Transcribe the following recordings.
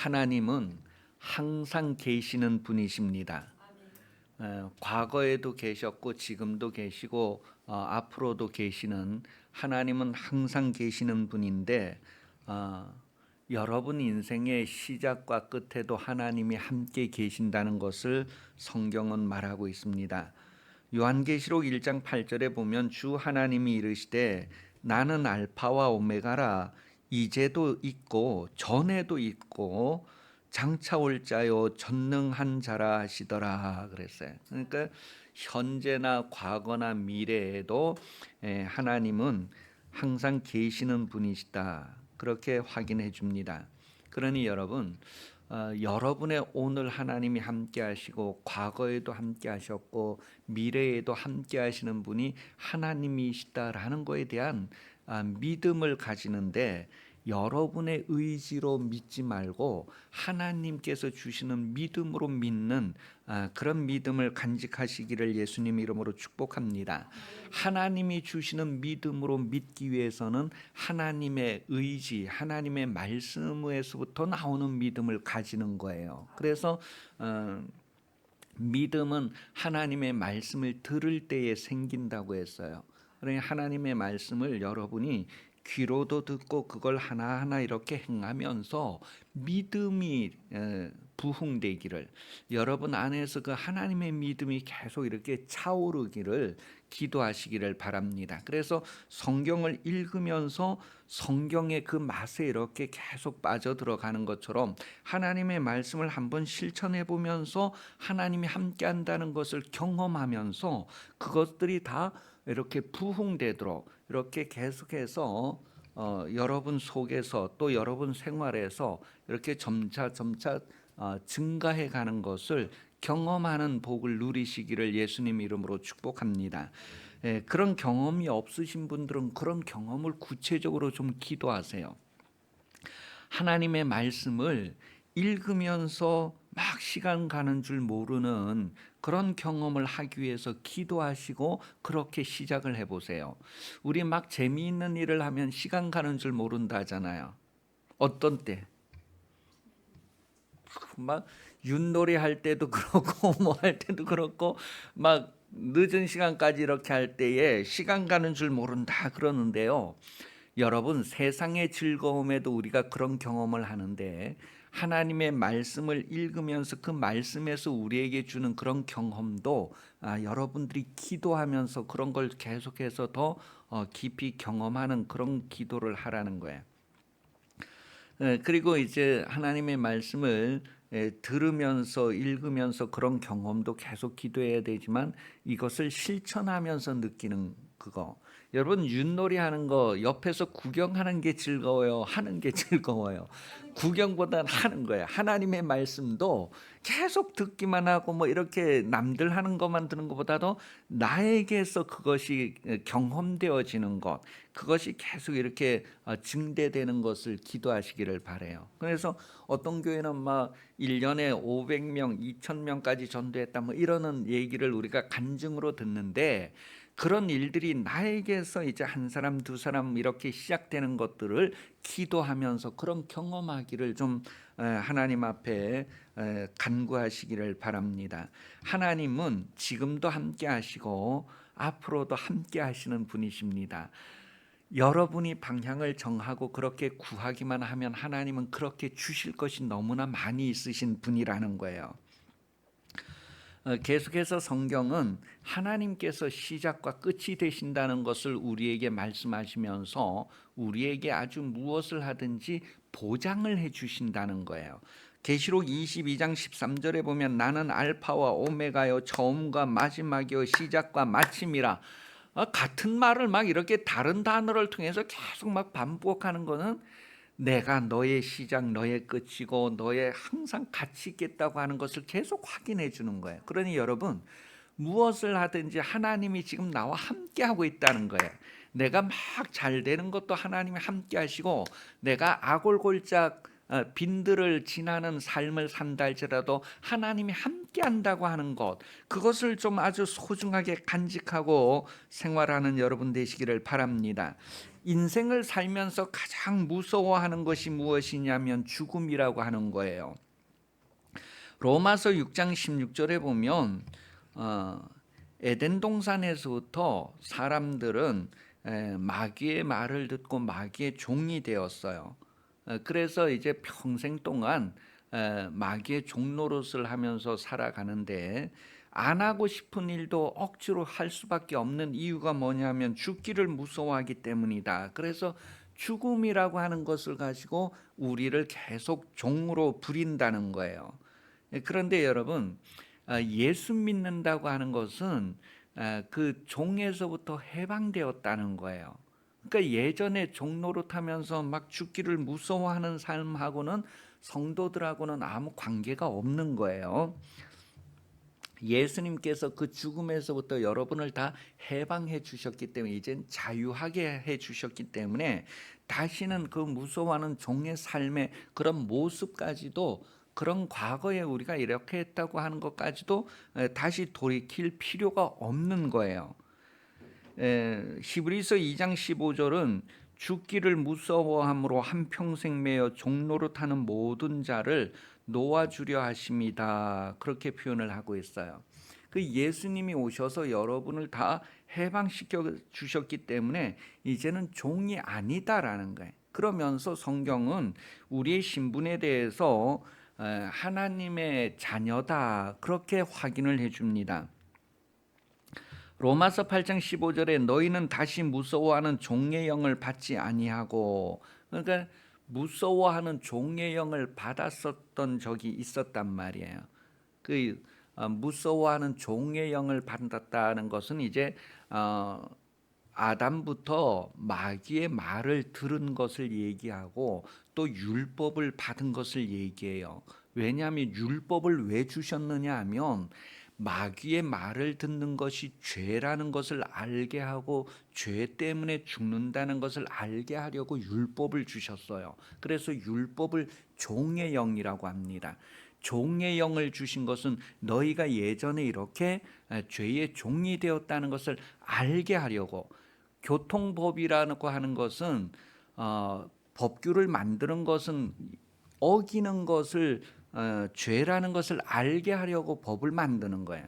하나님은 항상 계시는 분이십니다. 과거에도 계셨고 지금도 계시고 앞으로도 계시는 하나님은 항상 계시는 분인데 여러분 인생의 시작과 끝에도 하나님이 함께 계신다는 것을 성경은 말하고 있습니다. 요한계시록 1장 8절에 보면 주 하나님이 이르시되 나는 알파와 오메가라, 이제도 있고 전에도 있고 장차 올 자요 전능한 자라 하시더라 그랬어요. 그러니까 현재나 과거나 미래에도 하나님은 항상 계시는 분이시다, 그렇게 확인해 줍니다. 그러니 여러분, 여러분의 오늘 하나님이 함께 하시고 과거에도 함께 하셨고 미래에도 함께 하시는 분이 하나님이시다라는 것에 대한 믿음을 가지는데, 여러분의 의지로 믿지 말고 하나님께서 주시는 믿음으로 믿는 그런 믿음을 간직하시기를 예수님 이름으로 축복합니다. 하나님이 주시는 믿음으로 믿기 위해서는 하나님의 의지, 하나님의 말씀에서부터 나오는 믿음을 가지는 거예요. 그래서 믿음은 하나님의 말씀을 들을 때에 생긴다고 했어요. 그러니 하나님의 말씀을 여러분이 귀로도 듣고 그걸 하나하나 이렇게 행하면서 믿음이 부흥되기를, 여러분 안에서 그 하나님의 믿음이 계속 이렇게 차오르기를 기도하시기를 바랍니다. 그래서 성경을 읽으면서 성경의 그 맛에 이렇게 계속 빠져들어가는 것처럼 하나님의 말씀을 한번 실천해 보면서 하나님이 함께 한다는 것을 경험하면서 그것들이 다 이렇게 부흥되도록 이렇게 계속해서 여러분 속에서 또 여러분 생활에서 이렇게 점차 증가해 가는 것을 경험하는 복을 누리시기를 예수님 이름으로 축복합니다. 그런 경험이 없으신 분들은 그런 경험을 구체적으로 좀 기도하세요. 하나님의 말씀을 읽으면서 막 시간 가는 줄 모르는 그런 경험을 하기 위해서 기도하시고 그렇게 시작을 해보세요. 우리 막 재미있는 일을 하면 시간 가는 줄 모른다 하잖아요. 어떤 때? 막 윷놀이 할 때도 그렇고 뭐 할 때도 그렇고 막 늦은 시간까지 이렇게 할 때에 시간 가는 줄 모른다 그러는데요. 여러분, 세상의 즐거움에도 우리가 그런 경험을 하는데 하나님의 말씀을 읽으면서 그 말씀에서 우리에게 주는 그런 경험도 여러분들이 기도하면서 그런 걸 계속해서 더 깊이 경험하는 그런 기도를 하라는 거예요. 그리고 이제 하나님의 말씀을 들으면서 읽으면서 그런 경험도 계속 기도해야 되지만 이것을 실천하면서 느끼는 그거. 여러분, 윷놀이 하는 거 옆에서 구경하는 게 즐거워요, 하는 게 즐거워요? 구경보다는 하는 거예요. 하나님의 말씀도 계속 듣기만 하고 뭐 이렇게 남들 하는 것만 듣는 것보다도 나에게서 그것이 경험되어지는 것, 그것이 계속 이렇게 증대되는 것을 기도하시기를 바라요. 그래서 어떤 교회는 막 1년에 500명, 2000명까지 전도했다 뭐 이러는 얘기를 우리가 간증으로 듣는데, 그런 일들이 나에게서 이제 한 사람 두 사람 이렇게 시작되는 것들을 기도하면서 그런 경험하기를 좀 하나님 앞에 간구하시기를 바랍니다. 하나님은 지금도 함께 하시고 앞으로도 함께 하시는 분이십니다. 여러분이 방향을 정하고 그렇게 구하기만 하면 하나님은 그렇게 주실 것이 너무나 많이 있으신 분이라는 거예요. 계속해서 성경은 하나님께서 시작과 끝이 되신다는 것을 우리에게 말씀하시면서 우리에게 아주 무엇을 하든지 보장을 해 주신다는 거예요. 계시록 22장 13절에 보면 나는 알파와 오메가요 처음과 마지막이요 시작과 마침이라. 같은 말을 막 이렇게 다른 단어를 통해서 계속 막 반복하는 것은 내가 너의 시작, 너의 끝이고 너의 항상 같이 있겠다고 하는 것을 계속 확인해 주는 거예요. 그러니 여러분, 무엇을 하든지 하나님이 지금 나와 함께 하고 있다는 거예요. 내가 막 잘 되는 것도 하나님이 함께 하시고, 내가 아골골짝 빈들을 지나는 삶을 산다 할지라도 하나님이 함께 한다고 하는 것, 그것을 좀 아주 소중하게 간직하고 생활하는 여러분 되시기를 바랍니다. 인생을 살면서 가장 무서워하는 것이 무엇이냐면 죽음이라고 하는 거예요. 로마서 6장 16절에 보면 에덴 동산에서부터 사람들은 마귀의 말을 듣고 마귀의 종이 되었어요. 그래서 이제 평생 동안 마귀의 종 노릇을 하면서 살아가는데, 안 하고 싶은 일도 억지로 할 수밖에 없는 이유가 뭐냐면 죽기를 무서워하기 때문이다. 그래서 죽음이라고 하는 것을 가지고 우리를 계속 종으로 부린다는 거예요. 그런데 여러분, 예수 믿는다고 하는 것은 그 종에서부터 해방되었다는 거예요. 그러니까 예전에 종 노릇하면서 막 죽기를 무서워하는 삶하고는, 성도들하고는 아무 관계가 없는 거예요. 예수님께서 그 죽음에서부터 여러분을 다 해방해 주셨기 때문에, 이젠 자유하게 해 주셨기 때문에 다시는 그 무서워하는 종의 삶의 그런 모습까지도, 그런 과거에 우리가 이렇게 했다고 하는 것까지도 다시 돌이킬 필요가 없는 거예요. 히브리서 2장 15절은 죽기를 무서워함으로 한평생 매여 종노릇하는 모든 자를 놓아주려 하심이다, 그렇게 표현을 하고 있어요. 그 예수님이 오셔서 여러분을 다 해방시켜 주셨기 때문에 이제는 종이 아니다라는 거예요. 그러면서 성경은 우리의 신분에 대해서 하나님의 자녀다, 그렇게 확인을 해줍니다. 로마서 8장 15절에 너희는 다시 무서워하는 종의 영을 받지 아니하고, 그러니까 무서워하는 종의 영을 받았었던 적이 있었단 말이에요. 그 무서워하는 종의 영을 받았다는 것은 이제 아담부터 마귀의 말을 들은 것을 얘기하고 또 율법을 받은 것을 얘기해요. 왜냐하면 율법을 왜 주셨느냐 하면 마귀의 말을 듣는 것이 죄라는 것을 알게 하고 죄 때문에 죽는다는 것을 알게 하려고 율법을 주셨어요. 그래서 율법을 종의 영이라고 합니다. 종의 영을 주신 것은 너희가 예전에 이렇게 죄의 종이 되었다는 것을 알게 하려고. 교통법이라고 하는 것은 법규를 만드는 것은 어기는 것을 죄라는 것을 알게 하려고 법을 만드는 거예요.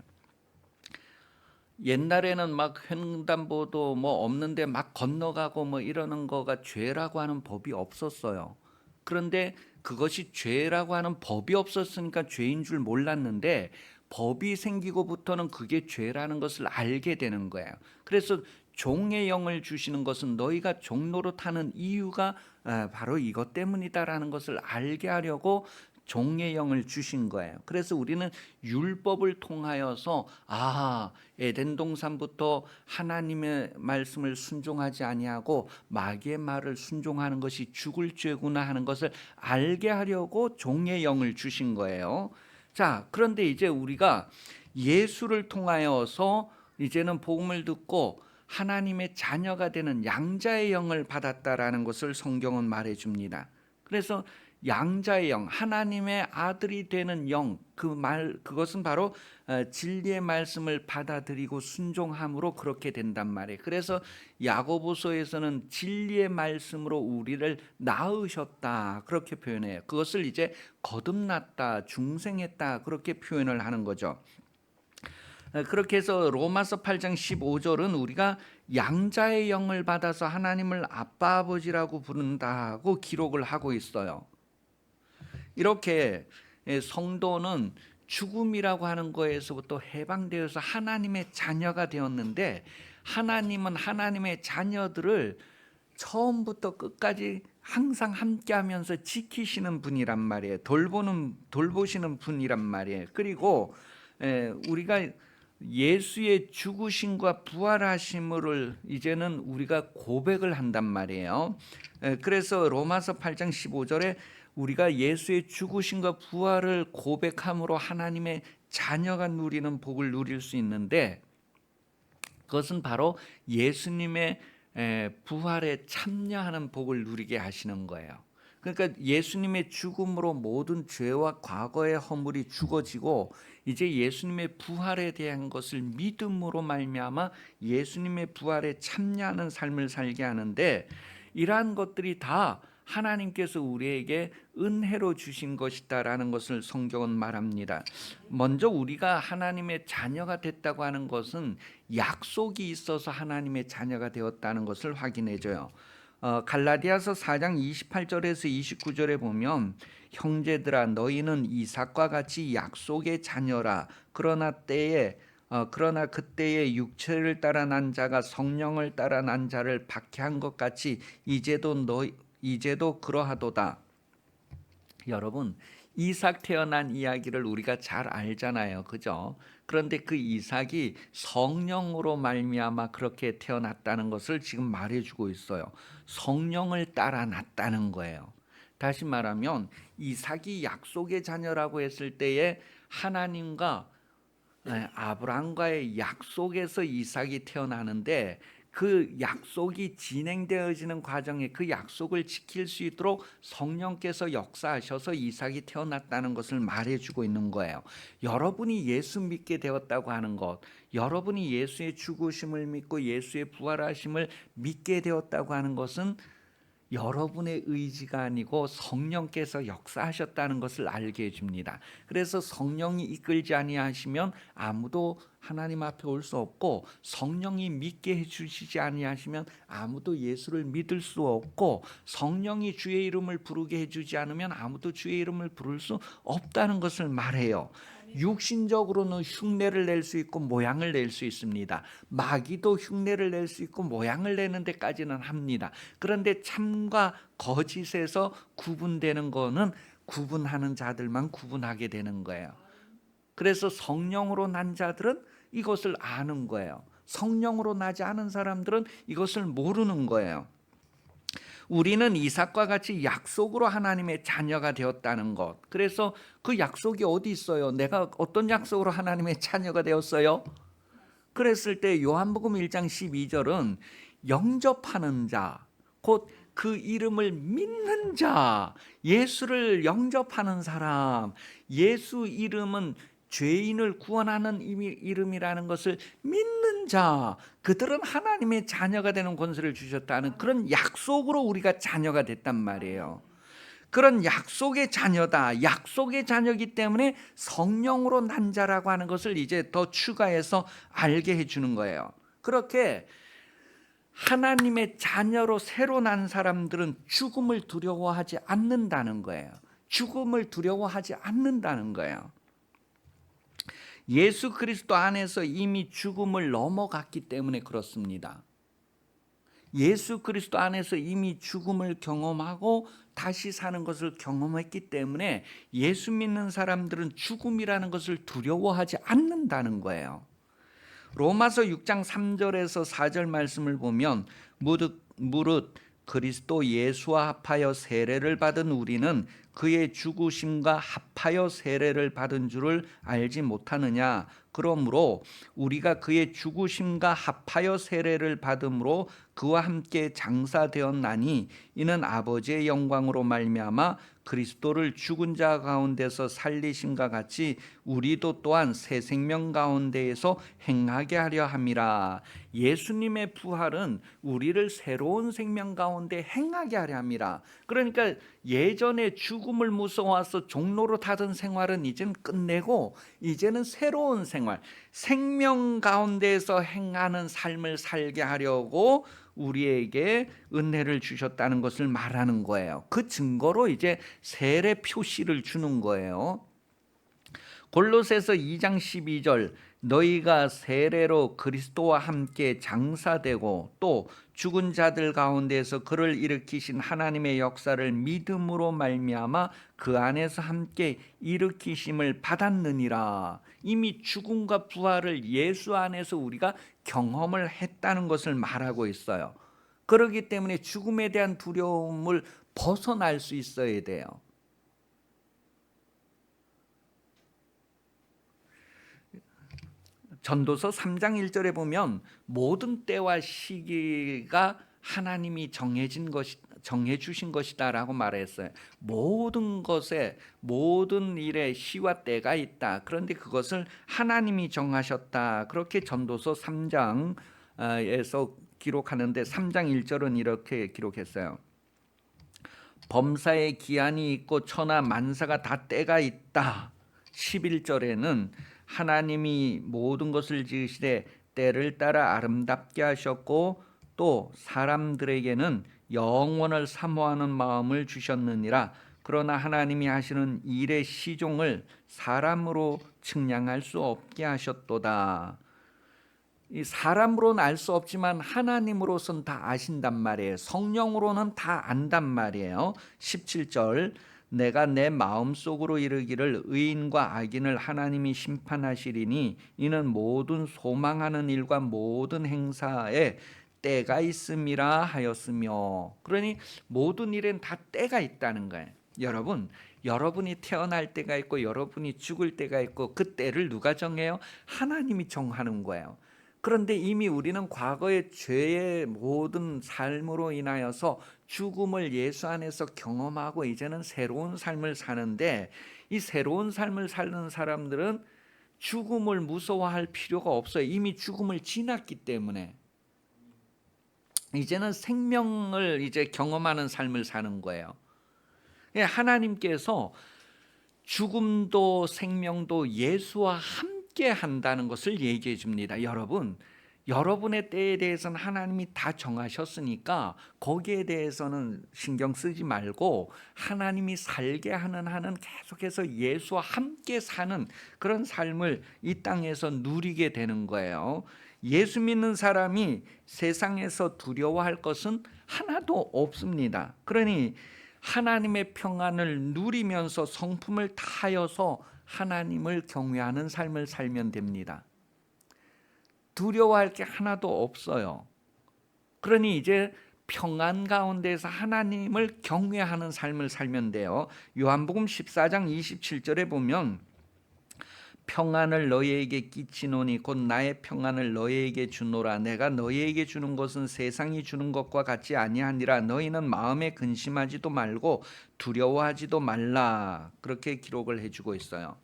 옛날에는 막 횡단보도 뭐 없는데 막 건너가고 뭐 이러는 거가 죄라고 하는 법이 없었어요. 그런데 그것이 죄라고 하는 법이 없었으니까 죄인 줄 몰랐는데, 법이 생기고부터는 그게 죄라는 것을 알게 되는 거예요. 그래서 종의 영을 주시는 것은 너희가 종 노릇하는 이유가 바로 이것 때문이다라는 것을 알게 하려고 종의 영을 주신 거예요. 그래서 우리는 율법을 통하여서 에덴 동산부터 하나님의 말씀을 순종하지 아니하고 마귀의 말을 순종하는 것이 죽을 죄구나 하는 것을 알게 하려고 종의 영을 주신 거예요. 자, 그런데 이제 우리가 예수를 통하여서 이제는 복음을 듣고 하나님의 자녀가 되는 양자의 영을 받았다라는 것을 성경은 말해줍니다. 그래서 양자의 영, 하나님의 아들이 되는 영, 그것은 바로 진리의 말씀을 받아들이고 순종함으로 그렇게 된단 말이에요. 그래서 야고보서에서는 진리의 말씀으로 우리를 낳으셨다, 그렇게 표현해요. 그것을 이제 거듭났다, 중생했다, 그렇게 표현을 하는 거죠. 그렇게 해서 로마서 8장 15절은 우리가 양자의 영을 받아서 하나님을 아빠 아버지라고 부른다고 기록을 하고 있어요. 이렇게 성도는 죽음이라고 하는 거에서부터 해방되어서 하나님의 자녀가 되었는데, 하나님은 하나님의 자녀들을 처음부터 끝까지 항상 함께하면서 지키시는 분이란 말이에요. 돌보시는 분이란 말이에요. 그리고 우리가 예수의 죽으심과 부활하심을 이제는 우리가 고백을 한단 말이에요. 그래서 로마서 8장 15절에 우리가 예수의 죽으심과 부활을 고백함으로 하나님의 자녀가 누리는 복을 누릴 수 있는데, 그것은 바로 예수님의 부활에 참여하는 복을 누리게 하시는 거예요. 그러니까 예수님의 죽음으로 모든 죄와 과거의 허물이 죽어지고 이제 예수님의 부활에 대한 것을 믿음으로 말미암아 예수님의 부활에 참여하는 삶을 살게 하는데, 이러한 것들이 다 하나님께서 우리에게 은혜로 주신 것이다라는 것을 성경은 말합니다. 먼저 우리가 하나님의 자녀가 됐다고 하는 것은 약속이 있어서 하나님의 자녀가 되었다는 것을 확인해 줘요. 갈라디아서 4장 28절에서 29절에 보면 형제들아 너희는 이삭과 같이 약속의 자녀라. 그러나 그때에 육체를 따라 난 자가 성령을 따라 난 자를 박해한 것 같이 이제도 그러하도다. 여러분, 이삭 태어난 이야기를 우리가 잘 알잖아요. 그죠? 그런데 그 이삭이 성령으로 말미암아 그렇게 태어났다는 것을 지금 말해주고 있어요. 성령을 따라 났다는 거예요. 다시 말하면 이삭이 약속의 자녀라고 했을 때에 하나님과 아브라함과의 약속에서 이삭이 태어나는데 그 약속이 진행되어지는 과정에 그 약속을 지킬 수 있도록 성령께서 역사하셔서 이삭이 태어났다는 것을 말해주고 있는 거예요. 여러분이 예수 믿게 되었다고 하는 것, 여러분이 예수의 죽으심을 믿고 예수의 부활하심을 믿게 되었다고 하는 것은 여러분의 의지가 아니고 성령께서 역사하셨다는 것을 알게 해줍니다. 그래서 성령이 이끌지 아니하시면 아무도 하나님 앞에 올 수 없고, 성령이 믿게 해주시지 아니하시면 아무도 예수를 믿을 수 없고, 성령이 주의 이름을 부르게 해주지 않으면 아무도 주의 이름을 부를 수 없다는 것을 말해요. 육신적으로는 흉내를 낼 수 있고 모양을 낼 수 있습니다. 마귀도 흉내를 낼 수 있고 모양을 내는 데까지는 합니다. 그런데 참과 거짓에서 구분되는 거는 구분하는 자들만 구분하게 되는 거예요. 그래서 성령으로 난 자들은 이것을 아는 거예요. 성령으로 나지 않은 사람들은 이것을 모르는 거예요. 우리는 이삭과 같이 약속으로 하나님의 자녀가 되었다는 것. 그래서 그 약속이 어디 있어요? 내가 어떤 약속으로 하나님의 자녀가 되었어요? 그랬을 때 요한복음 1장 12절은 영접하는 자, 곧 그 이름을 믿는 자, 예수를 영접하는 사람, 예수 이름은 죄인을 구원하는 이름이라는 것을 믿는 자, 그들은 하나님의 자녀가 되는 권세를 주셨다는 그런 약속으로 우리가 자녀가 됐단 말이에요. 그런 약속의 자녀다. 약속의 자녀이기 때문에 성령으로 난 자라고 하는 것을 이제 더 추가해서 알게 해주는 거예요. 그렇게 하나님의 자녀로 새로 난 사람들은 죽음을 두려워하지 않는다는 거예요. 죽음을 두려워하지 않는다는 거예요. 예수 그리스도 안에서 이미 죽음을 넘어갔기 때문에 그렇습니다. 예수 그리스도 안에서 이미 죽음을 경험하고 다시 사는 것을 경험했기 때문에 예수 믿는 사람들은 죽음이라는 것을 두려워하지 않는다는 거예요. 로마서 6장 3절에서 4절 말씀을 보면 무릇 그리스도 예수와 합하여 세례를 받은 우리는 그의 죽으심과 합하여 세례를 받은 줄을 알지 못하느냐. 그러므로 우리가 그의 죽으심과 합하여 세례를 받음으로 그와 함께 장사되었나니 이는 아버지의 영광으로 말미암아 그리스도를 죽은 자 가운데서 살리심과 같이 우리도 또한 새 생명 가운데에서 행하게 하려 함이라. 예수님의 부활은 우리를 새로운 생명 가운데 행하게 하려 함이라. 그러니까 예전에 죽음을 무서워서 종로로 타던 생활은 이제는 끝내고 이제는 새로운 생활, 생명 가운데에서 행하는 삶을 살게 하려고 우리에게 은혜를 주셨다는 것을 말하는 거예요. 그 증거로 이제 세례 표시를 주는 거예요. 골로새서 2장 12절 너희가 세례로 그리스도와 함께 장사되고 또 죽은 자들 가운데서 그를 일으키신 하나님의 역사를 믿음으로 말미암아 그 안에서 함께 일으키심을 받았느니라. 이미 죽음과 부활을 예수 안에서 우리가 경험을 했다는 것을 말하고 있어요. 그렇기 때문에 죽음에 대한 두려움을 벗어날 수 있어야 돼요. 전도서 3장 1절에 보면 모든 때와 시기가 하나님이 정해 주신 것이다라고 말했어요. 모든 것에 모든 일에 시와 때가 있다. 그런데 그것을 하나님이 정하셨다. 그렇게 전도서 3장에서 기록하는데 3장 1절은 이렇게 기록했어요. 범사에 기한이 있고 천하 만사가 다 때가 있다. 11절에는 하나님이 모든 것을 지으시되 때를 따라 아름답게 하셨고 또 사람들에게는 영원을 사모하는 마음을 주셨느니라. 그러나 하나님이 하시는 일의 시종을 사람으로 측량할 수 없게 하셨도다. 이 사람으로는 알 수 없지만 하나님으로서는 다 아신단 말이에요. 성령으로는 다 안단 말이에요. 17절 내가 내 마음속으로 이르기를 의인과 악인을 하나님이 심판하시리니 이는 모든 소망하는 일과 모든 행사에 때가 있음이라 하였으며. 그러니 모든 일엔 다 때가 있다는 거예요. 여러분, 여러분이 태어날 때가 있고 여러분이 죽을 때가 있고 그 때를 누가 정해요? 하나님이 정하는 거예요. 그런데 이미 우리는 과거의 죄의 모든 삶으로 인하여서 죽음을 예수 안에서 경험하고 이제는 새로운 삶을 사는데, 이 새로운 삶을 사는 사람들은 죽음을 무서워할 필요가 없어요. 이미 죽음을 지났기 때문에 이제는 생명을 이제 경험하는 삶을 사는 거예요. 하나님께서 죽음도 생명도 예수와 함께 한다는 것을 얘기해 줍니다. 여러분, 여러분의 때에 대해서는 하나님이 다 정하셨으니까 거기에 대해서는 신경 쓰지 말고 하나님이 살게 하는 한은 계속해서 예수와 함께 사는 그런 삶을 이 땅에서 누리게 되는 거예요. 예수 믿는 사람이 세상에서 두려워할 것은 하나도 없습니다. 그러니 하나님의 평안을 누리면서 성품을 다하여서 하나님을 경외하는 삶을 살면 됩니다. 두려워할 게 하나도 없어요. 그러니 이제 평안 가운데서 하나님을 경외하는 삶을 살면 돼요. 요한복음 14장 27절에 보면 평안을 너희에게 끼치노니 곧 나의 평안을 너희에게 주노라. 내가 너희에게 주는 것은 세상이 주는 것과 같지 아니하니라. 너희는 마음에 근심하지도 말고 두려워하지도 말라. 그렇게 기록을 해주고 있어요.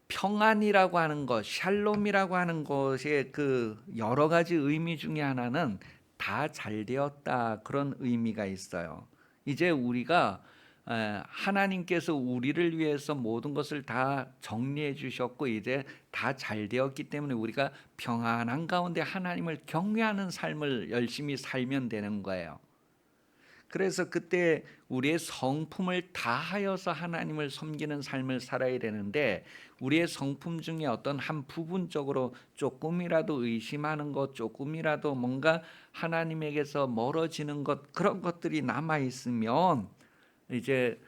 평안이라고 하는 것, 샬롬이라고 하는 것의 그 여러 가지 의미 중에 하나는 다 잘되었다, 그런 의미가 있어요. 이제 우리가 하나님께서 우리를 위해서 모든 것을 다 정리해 주셨고 이제 다 잘되었기 때문에 우리가 평안한 가운데 하나님을 경외하는 삶을 열심히 살면 되는 거예요. 그래서 그때 우리의 성품을 다하여서 하나님을 섬기는 삶을 살아야 되는데, 우리의 성품 중에 어떤 한 부분적으로 조금이라도 의심하는 것, 조금이라도 뭔가 하나님에게서 멀어지는 것, 그런 것들이 남아 있으면 이제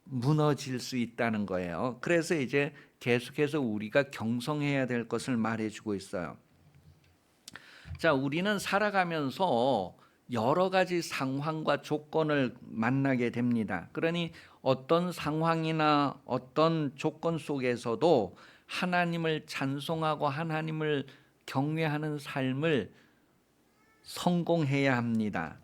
무너질 수 있다는 거예요. 그래서 이제 계속해서 우리가 경성해야 될 것을 말해주고 있어요. 자, 우리는 살아가면서 여러 가지 상황과 조건을 만나게 됩니다. 그러니 어떤 상황이나 어떤 조건 속에서도 하나님을 찬송하고 하나님을 경외하는 삶을 성공해야 합니다.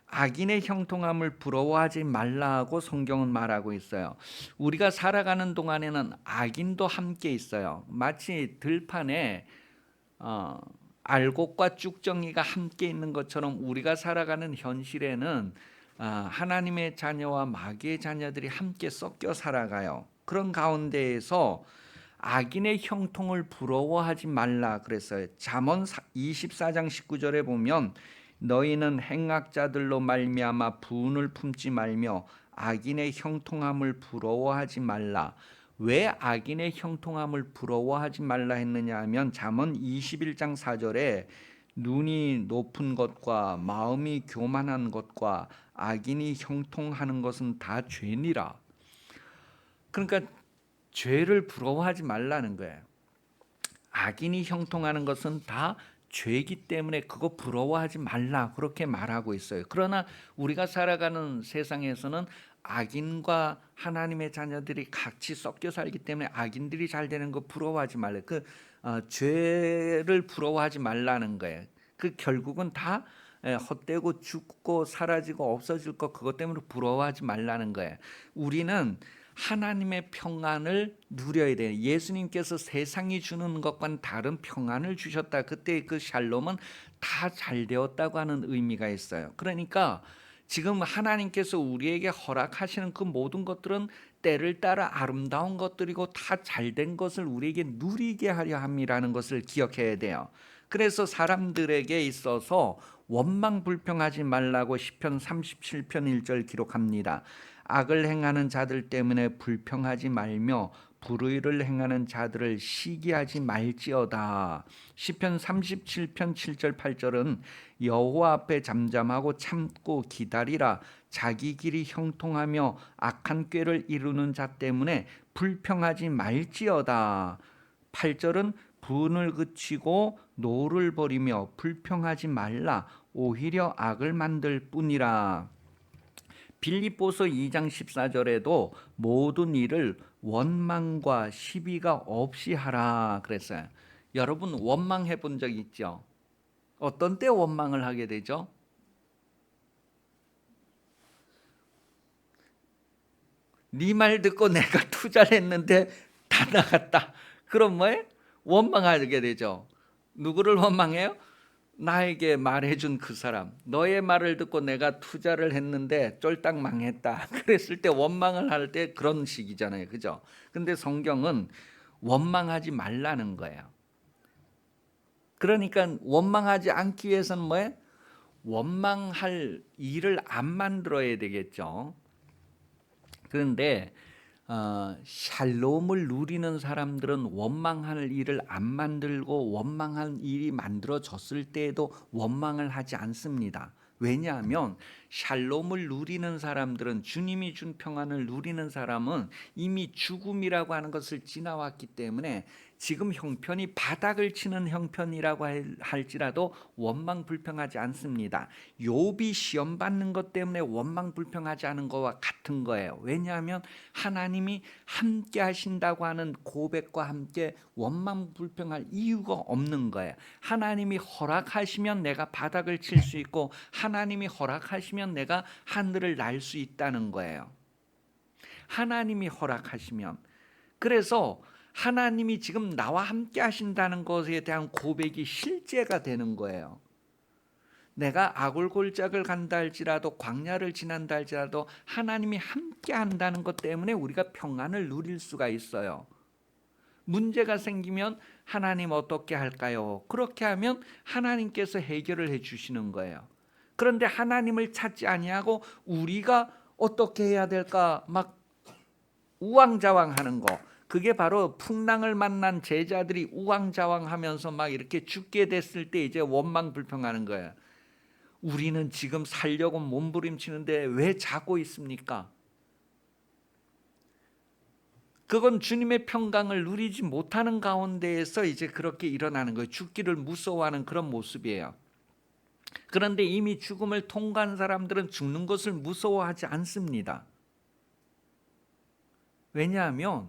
악인의 형통함을 부러워하지 말라고 성경은 말하고 있어요. 우리가 살아가는 동안에는 악인도 함께 있어요. 마치 들판에 알곡과 쭉정이가 함께 있는 것처럼 우리가 살아가는 현실에는 하나님의 자녀와 마귀의 자녀들이 함께 섞여 살아가요. 그런 가운데에서 악인의 형통을 부러워하지 말라 그랬어요. 잠언 24장 19절에 보면 너희는 행악자들로 말미암아 분을 품지 말며 악인의 형통함을 부러워하지 말라. 왜 악인의 형통함을 부러워하지 말라 했느냐 하면 잠언 21장 4절에 눈이 높은 것과 마음이 교만한 것과 악인이 형통하는 것은 다 죄니라. 그러니까 죄를 부러워하지 말라는 거예요. 악인이 형통하는 것은 다 죄이기 때문에 그거 부러워하지 말라, 그렇게 말하고 있어요. 그러나 우리가 살아가는 세상에서는 악인과 하나님의 자녀들이 같이 섞여 살기 때문에 악인들이 잘 되는 거 부러워하지 말라. 죄를 부러워하지 말라는 거예요. 그 결국은 다 헛되고 죽고 사라지고 없어질 것, 그것 때문에 부러워하지 말라는 거예요. 우리는 하나님의 평안을 누려야 돼요. 예수님께서 세상이 주는 것과는 다른 평안을 주셨다. 그때 그 샬롬은 다 잘 되었다고 하는 의미가 있어요. 그러니까 지금 하나님께서 우리에게 허락하시는 그 모든 것들은 때를 따라 아름다운 것들이고 다 잘된 것을 우리에게 누리게 하려 함이라는 것을 기억해야 돼요. 그래서 사람들에게 있어서 원망 불평하지 말라고 시편 37편 1절 기록합니다. 악을 행하는 자들 때문에 불평하지 말며 불의를 행하는 자들을 시기하지 말지어다. 시편 37편 7절 8절은 여호와 앞에 잠잠하고 참고 기다리라. 자기 길이 형통하며 악한 꾀를 이루는 자 때문에 불평하지 말지어다. 8절은 분을 그치고 노를 버리며 불평하지 말라. 오히려 악을 만들 뿐이라. 빌립보서 2장 14절에도 모든 일을 원망과 시비가 없이 하라 그랬어요. 여러분 원망해 본 적 있죠? 어떤 때 원망을 하게 되죠? 네 말 듣고 내가 투자를 했는데 다 나갔다. 그럼 뭐예요? 원망하게 되죠. 누구를 원망해요? 나에게 말해준 그 사람. 너의 말을 듣고 내가 투자를 했는데 쫄딱 망했다. 그랬을 때 원망을 할 때 그런 식이잖아요. 그죠? 근데 성경은 원망하지 말라는 거예요. 그러니까 원망하지 않기 위해서는 뭐예요? 원망할 일을 안 만들어야 되겠죠. 그런데 샬롬을 누리는 사람들은 원망할 일을 안 만들고 원망한 일이 만들어졌을 때에도 원망을 하지 않습니다. 왜냐하면 샬롬을 누리는 사람들은, 주님이 준 평안을 누리는 사람은 이미 죽음이라고 하는 것을 지나왔기 때문에 지금 형편이 바닥을 치는 형편이라고 할지라도 원망 불평하지 않습니다. 욥이 시험 받는 것 때문에 원망 불평하지 않은 것과 같은 거예요. 왜냐하면 하나님이 함께 하신다고 하는 고백과 함께 원망 불평할 이유가 없는 거예요. 하나님이 허락하시면 내가 바닥을 칠 수 있고 하나님이 허락하시면 내가 하늘을 날 수 있다는 거예요. 하나님이 허락하시면. 그래서 하나님이 지금 나와 함께 하신다는 것에 대한 고백이 실제가 되는 거예요. 내가 아골골짝을 간다 할지라도 광야를 지난다 할지라도 하나님이 함께 한다는 것 때문에 우리가 평안을 누릴 수가 있어요. 문제가 생기면 하나님 어떻게 할까요? 그렇게 하면 하나님께서 해결을 해 주시는 거예요. 그런데 하나님을 찾지 아니하고 우리가 어떻게 해야 될까 막 우왕좌왕하는 거, 그게 바로 풍랑을 만난 제자들이 우왕좌왕하면서 막 이렇게 죽게 됐을 때 이제 원망 불평하는 거예요. 우리는 지금 살려고 몸부림치는데 왜 자고 있습니까? 그건 주님의 평강을 누리지 못하는 가운데에서 이제 그렇게 일어나는 거예요. 죽기를 무서워하는 그런 모습이에요. 그런데 이미 죽음을 통과한 사람들은 죽는 것을 무서워하지 않습니다. 왜냐하면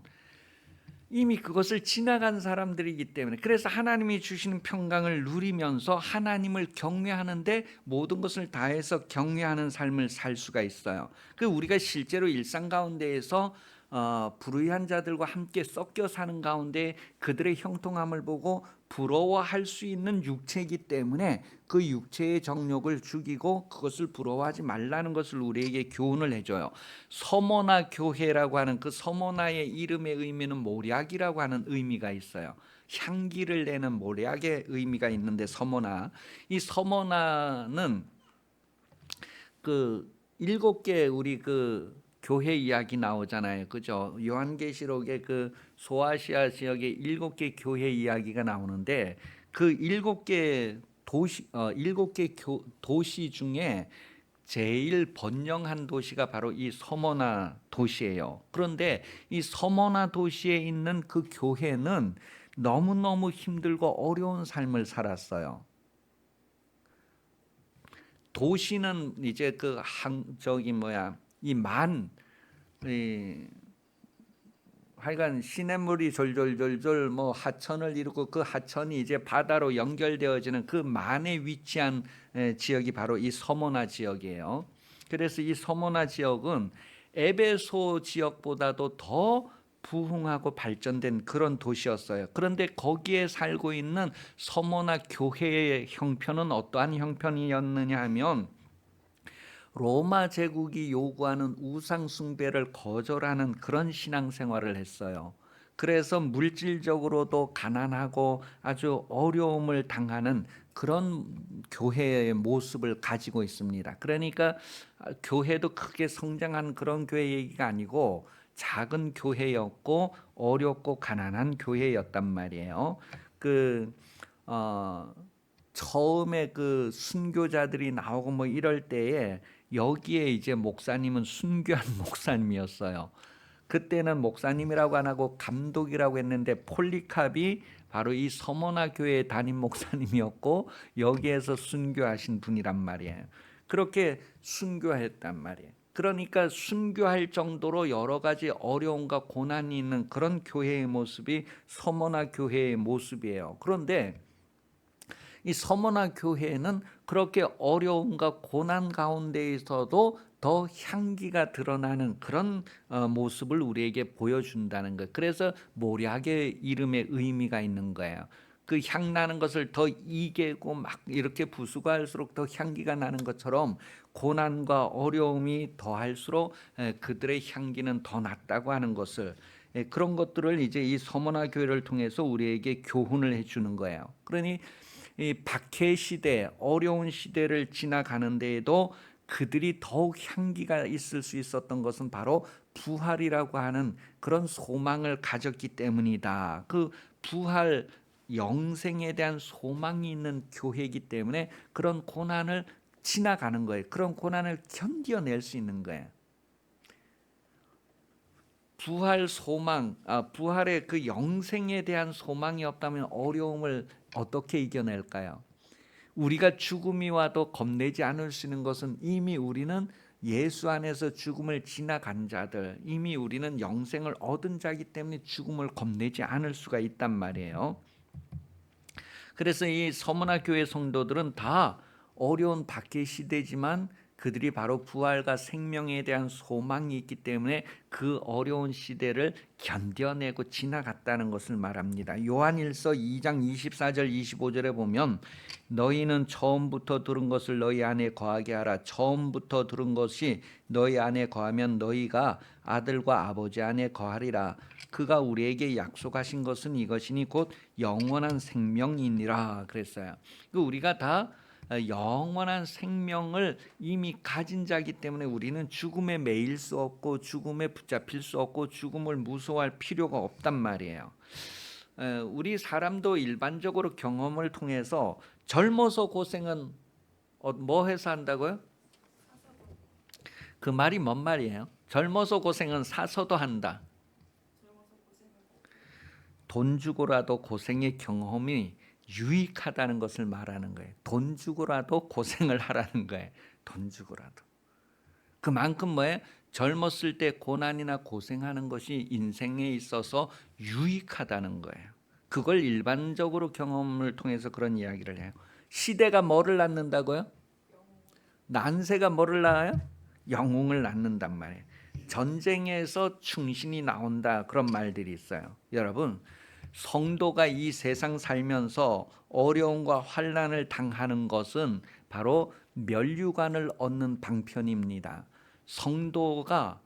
이미 그것을 지나간 사람들이기 때문에. 그래서 하나님이 주시는 평강을 누리면서 하나님을 경외하는데 모든 것을 다해서 경외하는 삶을 살 수가 있어요. 그 우리가 실제로 일상 가운데에서 불의한 자들과 함께 섞여 사는 가운데 그들의 형통함을 보고 부러워할 수 있는 육체이기 때문에 그 육체의 정욕을 죽이고 그것을 부러워하지 말라는 것을 우리에게 교훈을 해줘요. 서모나 교회라고 하는 그 서모나의 이름의 의미는 모략이라고 하는 의미가 있어요. 향기를 내는 모략의 의미가 있는데 서모나, 이 서모나는 그 7개 우리 그 교회 이야기 나오잖아요. 그죠? 요한계시록에 그 소아시아 지역의 7개 교회 이야기가 나오는데 그 7개 도시 7개 도시 중에 제일 번영한 도시가 바로 이 서머나 도시예요. 그런데 이 서머나 도시에 있는 그 교회는 너무너무 힘들고 어려운 삶을 살았어요. 도시는 이제 그 하여간 시냇물이 졸졸졸졸 뭐 하천을 이루고 그 하천이 이제 바다로 연결되어지는 그 만에 위치한 지역이 바로 이 서모나 지역이에요. 그래서 이 서모나 지역은 에베소 지역보다도 더 부흥하고 발전된 그런 도시였어요. 그런데 거기에 살고 있는 서머나 교회의 형편은 어떠한 형편이었느냐 하면 로마 제국이 요구하는 우상 숭배를 거절하는 그런 신앙생활을 했어요. 그래서 물질적으로도 가난하고 아주 어려움을 당하는 그런 교회의 모습을 가지고 있습니다. 그러니까 교회도 크게 성장한 그런 교회 얘기가 아니고 작은 교회였고 어렵고 가난한 교회였단 말이에요. 그 어, 처음에 그 순교자들이 나오고 뭐 이럴 때에 여기에 이제 목사님은 순교한 목사님이었어요. 그때는 목사님이라고 안 하고 감독이라고 했는데 폴리캅이 바로 이 서머나 교회 담임 목사님이었고 여기에서 순교하신 분이란 말이에요. 그렇게 순교했단 말이에요. 그러니까 순교할 정도로 여러 가지 어려움과 고난이 있는 그런 교회의 모습이 서머나 교회의 모습이에요. 그런데 이 서머나 교회는 그렇게 어려움과 고난 가운데에서도 더 향기가 드러나는 그런 모습을 우리에게 보여준다는 것. 그래서 모략의 이름에 의미가 있는 거예요. 그 향 나는 것을 더 이개고 막 이렇게 부수고 할수록 더 향기가 나는 것처럼 고난과 어려움이 더할수록 그들의 향기는 더 낫다고 하는 것을, 그런 것들을 이제 이 서머나 교회를 통해서 우리에게 교훈을 해주는 거예요. 그러니 이 박해 시대, 어려운 시대를 지나가는 데에도 그들이 더욱 향기가 있을 수 있었던 것은 바로 부활이라고 하는 그런 소망을 가졌기 때문이다. 그 부활 영생에 대한 소망이 있는 교회이기 때문에 그런 고난을 지나가는 거예요. 그런 고난을 견뎌낼 수 있는 거예요. 부활 소망, 부활의 그 영생에 대한 소망이 없다면 어려움을 어떻게 이겨낼까요? 우리가 죽음이 와도 겁내지 않을 수 있는 것은 이미 우리는 예수 안에서 죽음을 지나간 자들, 이미 우리는 영생을 얻은 자이기 때문에 죽음을 겁내지 않을 수가 있단 말이에요. 그래서 이 서문화 교회 성도들은 다 어려운 박해 시대지만 그들이 바로 부활과 생명에 대한 소망이 있기 때문에 그 어려운 시대를 견뎌내고 지나갔다는 것을 말합니다. 요한일서 2장 24절 25절에 보면 너희는 처음부터 들은 것을 너희 안에 거하게 하라. 처음부터 들은 것이 너희 안에 거하면 너희가 아들과 아버지 안에 거하리라. 그가 우리에게 약속하신 것은 이것이니 곧 영원한 생명이니라 그랬어요. 우리가 다 영원한 생명을 이미 가진 자이기 때문에 우리는 죽음에 매일 수 없고 죽음에 붙잡힐 수 없고 죽음을 무서워할 필요가 없단 말이에요. 우리 사람도 일반적으로 경험을 통해서 젊어서 고생은 뭐 해서 한다고요? 그 말이 뭔 말이에요? 젊어서 고생은 사서도 한다. 돈 주고라도 고생의 경험이 유익하다는 것을 말하는 거예요. 돈 주고라도 고생을 하라는 거예요. 돈 주고라도. 그만큼 뭐예요? 젊었을 때 고난이나 고생하는 것이 인생에 있어서 유익하다는 거예요. 그걸 일반적으로 경험을 통해서 그런 이야기를 해요. 시대가 뭐를 낳는다고요? 난세가 뭐를 낳아요? 영웅을 낳는단 말이에요. 전쟁에서 충신이 나온다 그런 말들이 있어요. 여러분, 성도가 이 세상 살면서 어려움과 환난을 당하는 것은 바로 면류관을 얻는 방편입니다. 성도가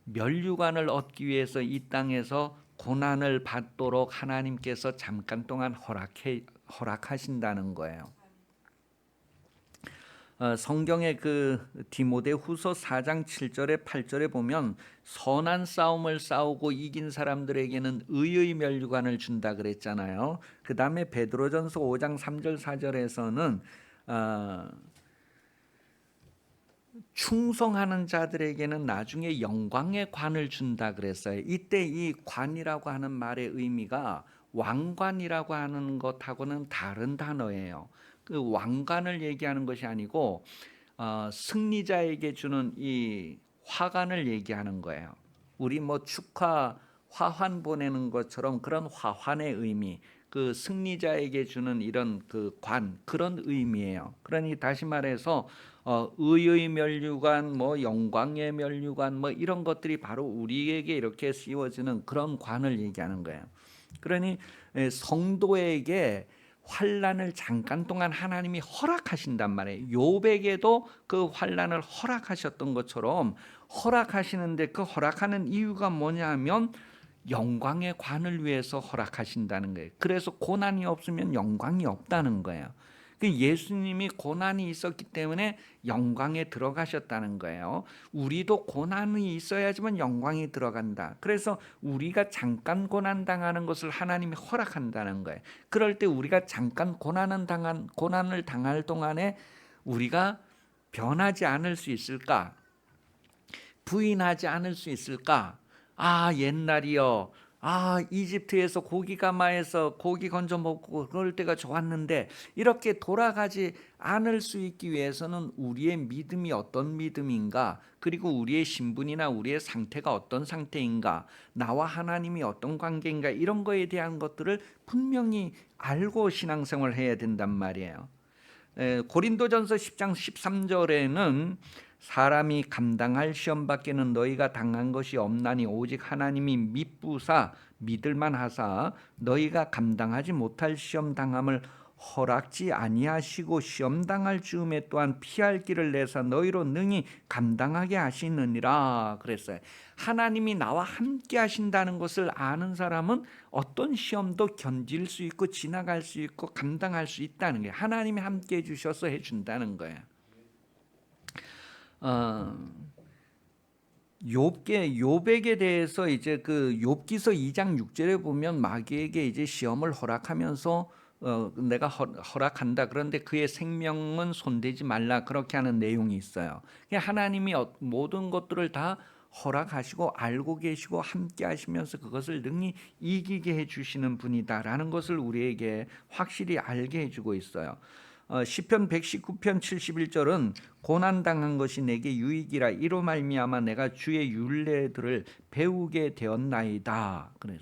면류관을 얻기 위해서 이 땅에서 고난을 받도록 하나님께서 잠깐 동안 허락하신다는 거예요. 성경의 그 디모데후서 4장 7절에 8절에 보면 선한 싸움을 싸우고 이긴 사람들에게는 의의 면류관을 준다 그랬잖아요. 그 다음에 베드로전서 5장 3절 4절에서는 충성하는 자들에게는 나중에 영광의 관을 준다 그랬어요. 이때 이 관이라고 하는 말의 의미가 왕관이라고 하는 것하고는 다른 단어예요. 그 왕관을 얘기하는 것이 아니고 승리자에게 주는 이 화관을 얘기하는 거예요. 우리 뭐 축하 화환 보내는 것처럼 그런 화환의 의미, 그 승리자에게 주는 이런 그 그런 의미예요. 그러니 다시 말해서 의의 면류관, 뭐 영광의 면류관, 뭐 이런 것들이 바로 우리에게 이렇게 씌워지는 그런 관을 얘기하는 거예요. 그러니 성도에게 환난을 잠깐 동안 하나님이 허락하신단 말이에요. 욥에게도 그 환난을 허락하셨던 것처럼 허락하시는데, 그 허락하는 이유가 뭐냐면 영광의 관을 위해서 허락하신다는 거예요. 그래서 고난이 없으면 영광이 없다는 거예요. 예수님이 고난이 있었기 때문에 영광에 들어가셨다는 거예요. 우리도 고난이 있어야지만 영광이 들어간다. 그래서 우리가 잠깐 고난 당하는 것을 하나님이 허락한다는 거예요. 그럴 때 우리가 잠깐 고난을 당할 동안에 우리가 변하지 않을 수 있을까? 부인하지 않을 수 있을까? 아, 옛날이요. 아, 이집트에서 고기 가마에서 고기 건져 먹고 그럴 때가 좋았는데, 이렇게 돌아가지 않을 수 있기 위해서는 우리의 믿음이 어떤 믿음인가, 그리고 우리의 신분이나 우리의 상태가 어떤 상태인가, 나와 하나님이 어떤 관계인가, 이런 거에 대한 것들을 분명히 알고 신앙생활을 해야 된단 말이에요. 고린도전서 10장 13절에는 사람이 감당할 시험 밖에는 너희가 당한 것이 없나니 오직 하나님이 미쁘사 믿을만 하사 너희가 감당하지 못할 시험 당함을 허락지 아니하시고 시험 당할 즈음에 또한 피할 길을 내사 너희로 능히 감당하게 하시느니라 그랬어요. 하나님이 나와 함께 하신다는 것을 아는 사람은 어떤 시험도 견딜 수 있고 지나갈 수 있고 감당할 수 있다는 거예요. 하나님이 함께 해주셔서 해준다는 거예요. 욥에게 대해서 이제 그 욥기서 2장 6절에 보면 마귀에게 이제 시험을 허락하면서 내가 허락한다. 그런데 그의 생명은 손대지 말라. 그렇게 하는 내용이 있어요. 하나님이 모든 것들을 다 허락하시고 알고 계시고 함께 하시면서 그것을 능히 이기게 해주시는 분이다라는 것을 우리에게 확실히 알게 해주고 있어요. 시편 119편 71절은 고난당한 것이 내게 유익이라 이로 말미암아 내가 주의 율례들을 배우게 되었나이다. 그래.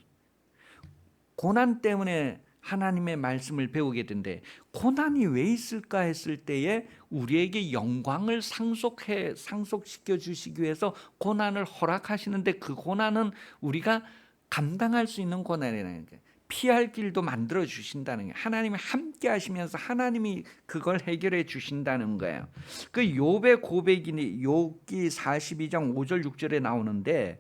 고난 때문에 하나님의 말씀을 배우게 된대. 고난이 왜 있을까 했을 때에 우리에게 영광을 상속시켜 주시기 위해서 고난을 허락하시는데, 그 고난은 우리가 감당할 수 있는 고난이라는 거예요. 피할 길도 만들어 주신다는 거예요. 하나님이 함께 하시면서 하나님이 그걸 해결해 주신다는 거예요. 그 욥의 고백이 욥기 42장 5절 6절에 나오는데,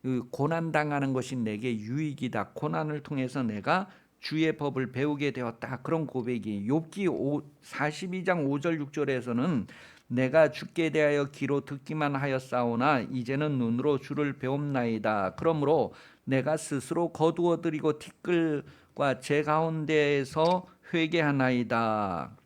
그 고난 당하는 것이 내게 유익이다. 고난을 통해서 내가 주의 법을 배우게 되었다. 그런 고백이 욥기 42장 5절 6절에서는 내가 주께 대하여 귀로 듣기만 하였사오나 이제는 눈으로 주를 배움나이다. 그러므로 내가 스스로 거두어드리고 티끌과 제 가운데에서 회개하나이다.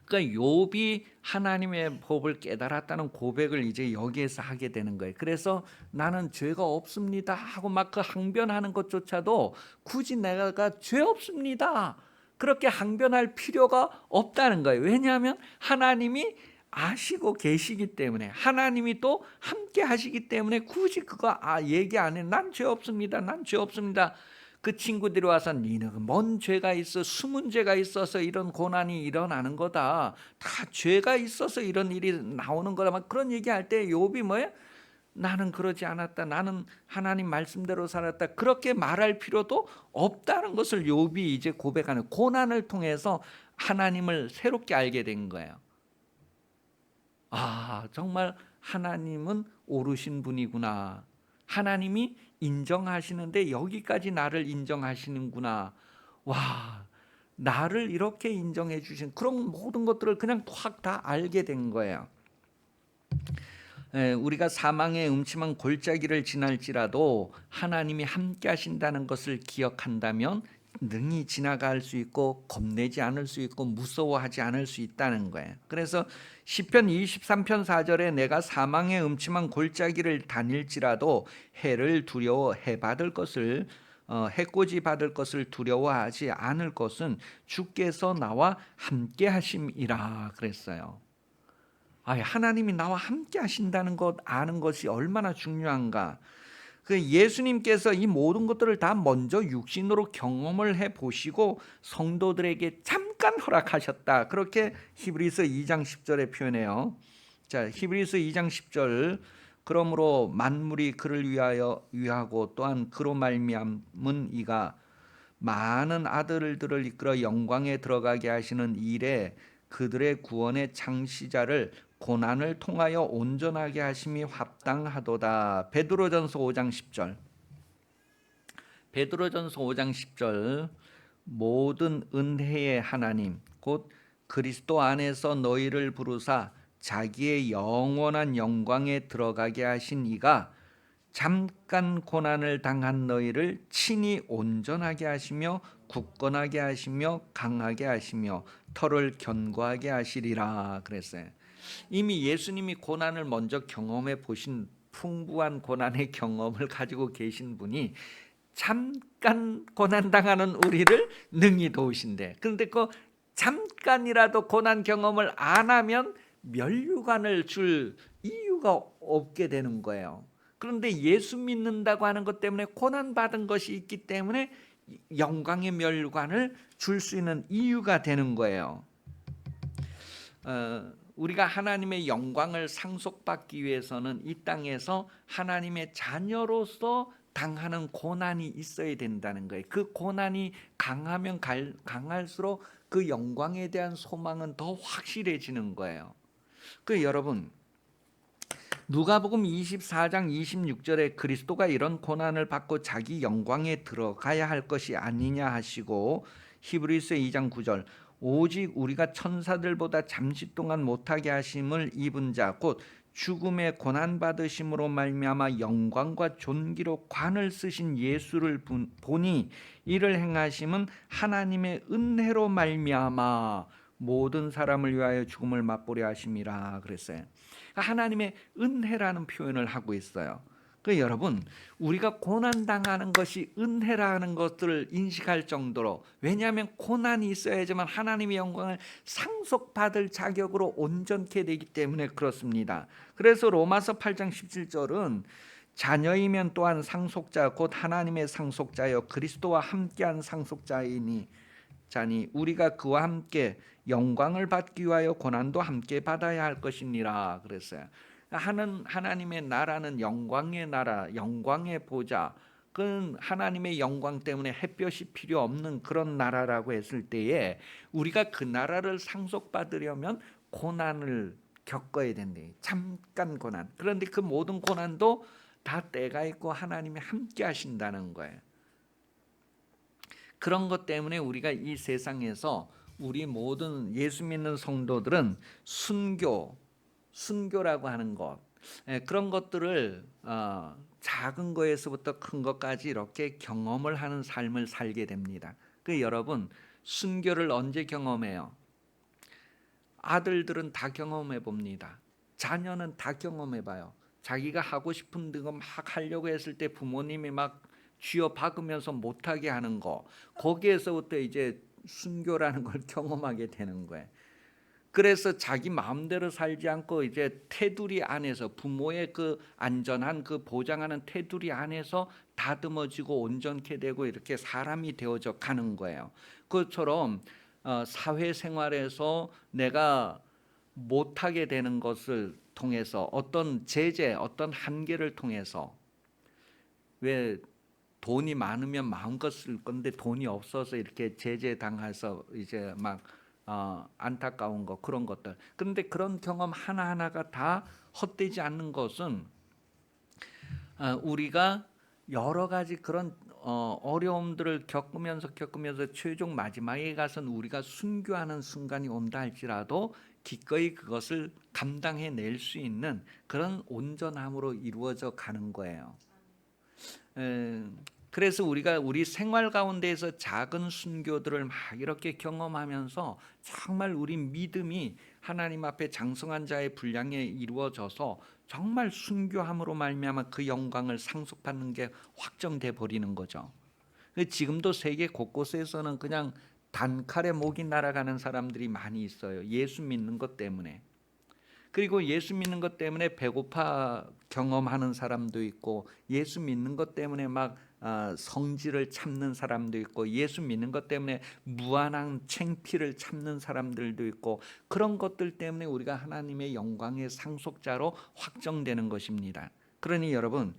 그러니까 욥이 하나님의 법을 깨달았다는 고백을 이제 여기에서 하게 되는 거예요. 그래서 나는 죄가 없습니다 하고 막 그 항변하는 것조차도 굳이 내가 죄 없습니다 그렇게 항변할 필요가 없다는 거예요. 왜냐하면 하나님이 아시고 계시기 때문에, 하나님이 또 함께 하시기 때문에 굳이 그거 얘기 안 해. 난 죄 없습니다. 난 죄 없습니다. 그 친구들이 와서 니는 뭔 죄가 있어, 숨은 죄가 있어서 이런 고난이 일어나는 거다, 다 죄가 있어서 이런 일이 나오는 거다, 막 그런 얘기할 때 욥이 뭐예요? 나는 그러지 않았다, 나는 하나님 말씀대로 살았다, 그렇게 말할 필요도 없다는 것을 욥이 이제 고백하는, 고난을 통해서 하나님을 새롭게 알게 된 거예요. 아, 정말 하나님은 오르신 분이구나. 하나님이 인정하시는데 여기까지 나를 인정하시는구나. 와, 나를 이렇게 인정해 주신 그런 모든 것들을 그냥 확 다 알게 된 거예요. 우리가 사망의 음침한 골짜기를 지날지라도 하나님이 함께 하신다는 것을 기억한다면 능히 지나갈 수 있고 겁내지 않을 수 있고 무서워하지 않을 수 있다는 거예요. 그래서 시편 23편 4절에 내가 사망의 음침한 골짜기를 다닐지라도 해를 두려워 해코지 받을 것을 두려워하지 않을 것은 주께서 나와 함께 하심이라 그랬어요. 하나님이 나와 함께 하신다는 것 아는 것이 얼마나 중요한가. 그 예수님께서 이 모든 것들을 다 먼저 육신으로 경험을 해 보시고 성도들에게 잠깐 허락하셨다. 그렇게 히브리서 2장 10절에 표현해요. 자, 히브리서 2장 10절. 그러므로 만물이 그를 위하고 또한 그로 말미암은 이가 많은 아들들을 이끌어 영광에 들어가게 하시는 일에 그들의 구원의 창시자를 고난을 통하여 온전하게 하심이 합당하도다. 베드로전서 5장 10절. 베드로전서 5장 10절. 모든 은혜의 하나님 곧 그리스도 안에서 너희를 부르사 자기의 영원한 영광에 들어가게 하신 이가 잠깐 고난을 당한 너희를 친히 온전하게 하시며 굳건하게 하시며 강하게 하시며 털을 견고하게 하시리라 그랬어요. 이미 예수님이 고난을 먼저 경험해 보신 풍부한 고난의 경험을 가지고 계신 분이 잠깐 고난당하는 우리를 능히 도우신대. 그런데 그 잠깐이라도 고난 경험을 안 하면 면류관을 줄 이유가 없게 되는 거예요. 그런데 예수 믿는다고 하는 것 때문에 고난받은 것이 있기 때문에 영광의 면류관을 줄 수 있는 이유가 되는 거예요. 우리가 하나님의 영광을 상속받기 위해서는 이 땅에서 하나님의 자녀로서 당하는 고난이 있어야 된다는 거예요. 그 고난이 강하면 강할수록 그 영광에 대한 소망은 더 확실해지는 거예요. 그 여러분, 누가복음 24장 26절에 그리스도가 이런 고난을 받고 자기 영광에 들어가야 할 것이 아니냐 하시고, 히브리서 2장 9절 오직 우리가 천사들보다 잠시 동안 못하게 하심을 입은 자 곧 죽음의 고난 받으심으로 말미암아 영광과 존귀로 관을 쓰신 예수를 보니 이를 행하심은 하나님의 은혜로 말미암아 모든 사람을 위하여 죽음을 맛보려 하심이라 그랬어요. 하나님의 은혜라는 표현을 하고 있어요. 그 여러분, 우리가 고난 당하는 것이 은혜라는 것들을 인식할 정도로, 왜냐하면 고난이 있어야지만 하나님의 영광을 상속받을 자격으로 온전케 되기 때문에 그렇습니다. 그래서 로마서 8장 17절은 자녀이면 또한 상속자 곧 하나님의 상속자여 그리스도와 함께한 상속자이니 자니 우리가 그와 함께 영광을 받기 위하여 고난도 함께 받아야 할 것이니라 그랬어요. 하나님의 나라는 영광의 나라, 영광의 보좌. 그건 하나님의 영광 때문에 햇볕이 필요 없는 그런 나라라고 했을 때에 우리가 그 나라를 상속받으려면 고난을 겪어야 된대. 잠깐 고난. 그런데 그 모든 고난도 다 때가 있고 하나님이 함께 하신다는 거예요. 그런 것 때문에 우리가 이 세상에서 우리 모든 예수 믿는 성도들은 순교라고 하는 것, 그런 것들을 작은 거에서부터 큰 것까지 이렇게 경험을 하는 삶을 살게 됩니다. 그 여러분, 순교를 언제 경험해요? 아들들은 다 경험해 봅니다. 자녀는 다 경험해 봐요. 자기가 하고 싶은 거 막 하려고 했을 때 부모님이 막 쥐어 박으면서 못하게 하는 거, 거기에서부터 이제 순교라는 걸 경험하게 되는 거예요. 그래서 자기 마음대로 살지 않고 이제 테두리 안에서, 부모의 그 안전한 그 보장하는 테두리 안에서 다듬어지고 온전케 되고 이렇게 사람이 되어져 가는 거예요. 그것처럼 사회생활에서 내가 못하게 되는 것을 통해서 어떤 제재, 어떤 한계를 통해서, 왜 돈이 많으면 마음껏 쓸 건데 돈이 없어서 이렇게 제재 당해서 이제 막 안타까운 거, 그런 것들. 그런데 그런 경험 하나하나가 다 헛되지 않는 것은 우리가 여러 가지 그런 어려움들을 겪으면서 최종 마지막에 가서는 우리가 순교하는 순간이 온다 할지라도 기꺼이 그것을 감당해낼 수 있는 그런 온전함으로 이루어져 가는 거예요. 그래서 우리가 우리 생활 가운데에서 작은 순교들을 막 이렇게 경험하면서 정말 우리 믿음이 하나님 앞에 장성한 자의 분량에 이루어져서 정말 순교함으로 말미암아 그 영광을 상속받는 게 확정돼 버리는 거죠. 지금도 세계 곳곳에서는 그냥 단칼에 목이 날아가는 사람들이 많이 있어요. 예수 믿는 것 때문에. 그리고 예수 믿는 것 때문에 배고파 경험하는 사람도 있고, 예수 믿는 것 때문에 막 성질을 참는 사람도 있고, 예수 믿는 것 때문에 무한한 창피를 참는 사람들도 있고, 그런 것들 때문에 우리가 하나님의 영광의 상속자로 확정되는 것입니다. 그러니 여러분,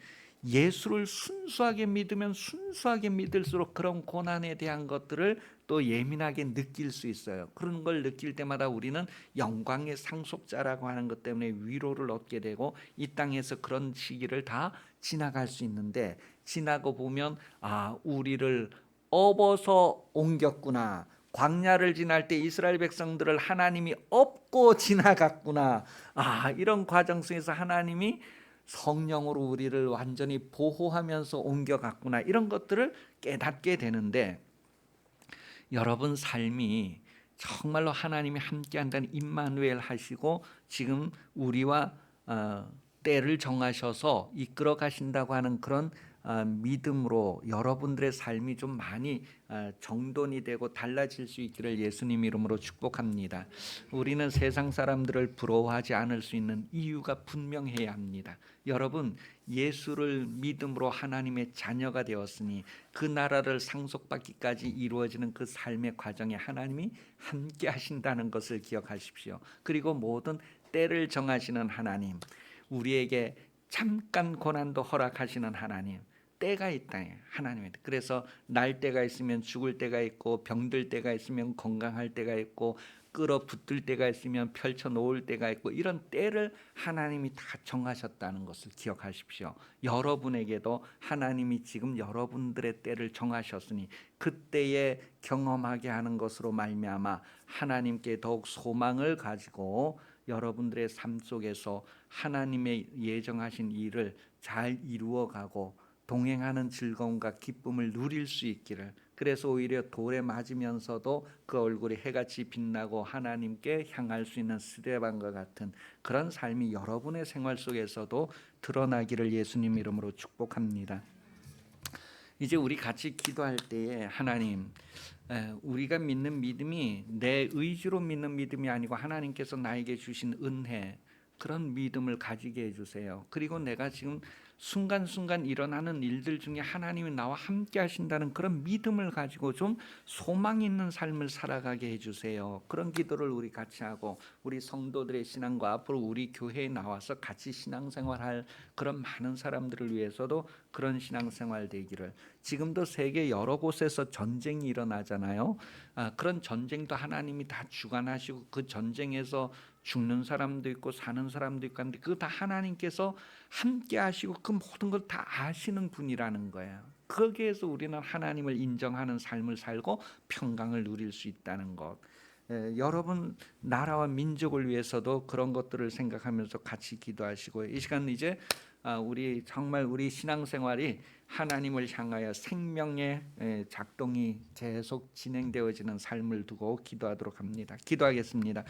예수를 순수하게 믿으면 순수하게 믿을수록 그런 고난에 대한 것들을 또 예민하게 느낄 수 있어요. 그런 걸 느낄 때마다 우리는 영광의 상속자라고 하는 것 때문에 위로를 얻게 되고, 이 땅에서 그런 시기를 다 지나갈 수 있는데, 지나고 보면 우리를 업어서 옮겼구나, 광야를 지날 때 이스라엘 백성들을 하나님이 업고 지나갔구나, 이런 과정 속에서 하나님이 성령으로 우리를 완전히 보호하면서 옮겨갔구나, 이런 것들을 깨닫게 되는데, 여러분 삶이 정말로 하나님이 함께한다는 임마누엘 하시고 지금 우리와 때를 정하셔서 이끌어 가신다고 하는 그런 믿음으로 여러분들의 삶이 좀 많이 정돈이 되고 달라질 수 있기를 예수님 이름으로 축복합니다. 우리는 세상 사람들을 부러워하지 않을 수 있는 이유가 분명해야 합니다. 여러분, 예수를 믿음으로 하나님의 자녀가 되었으니 그 나라를 상속받기까지 이루어지는 그 삶의 과정에 하나님이 함께 하신다는 것을 기억하십시오. 그리고 모든 때를 정하시는 하나님, 우리에게 잠깐 고난도 허락하시는 하나님, 때가 있다, 하나님의. 그래서 날 때가 있으면 죽을 때가 있고, 병들 때가 있으면 건강할 때가 있고, 끌어붙을 때가 있으면 펼쳐 놓을 때가 있고, 이런 때를 하나님이 다 정하셨다는 것을 기억하십시오. 여러분에게도 하나님이 지금 여러분들의 때를 정하셨으니 그때에 경험하게 하는 것으로 말미암아 하나님께 더욱 소망을 가지고 여러분들의 삶 속에서 하나님의 예정하신 일을 잘 이루어가고 동행하는 즐거움과 기쁨을 누릴 수 있기를, 그래서 오히려 돌에 맞으면서도 그 얼굴이 해같이 빛나고 하나님께 향할 수 있는 스데반과 같은 그런 삶이 여러분의 생활 속에서도 드러나기를 예수님 이름으로 축복합니다. 이제 우리 같이 기도할 때에 하나님, 우리가 믿는 믿음이 내 의지로 믿는 믿음이 아니고 하나님께서 나에게 주신 은혜, 그런 믿음을 가지게 해주세요. 그리고 내가 지금 순간순간 일어나는 일들 중에 하나님이 나와 함께 하신다는 그런 믿음을 가지고 좀 소망 있는 삶을 살아가게 해주세요. 그런 기도를 우리 같이 하고, 우리 성도들의 신앙과 앞으로 우리 교회에 나와서 같이 신앙생활할 그런 많은 사람들을 위해서도 그런 신앙생활 되기를. 지금도 세계 여러 곳에서 전쟁이 일어나잖아요. 그런 전쟁도 하나님이 다 주관하시고 그 전쟁에서 죽는 사람도 있고 사는 사람도 있고 한데, 그거 다 하나님께서 함께 하시고 그 모든 걸 다 아시는 분이라는 거예요. 거기에서 우리는 하나님을 인정하는 삶을 살고 평강을 누릴 수 있다는 것. 여러분 나라와 민족을 위해서도 그런 것들을 생각하면서 같이 기도하시고, 이 시간 이제 우리 정말 우리 신앙생활이 하나님을 향하여 생명의 작동이 계속 진행되어지는 삶을 두고 기도하도록 합니다. 기도하겠습니다.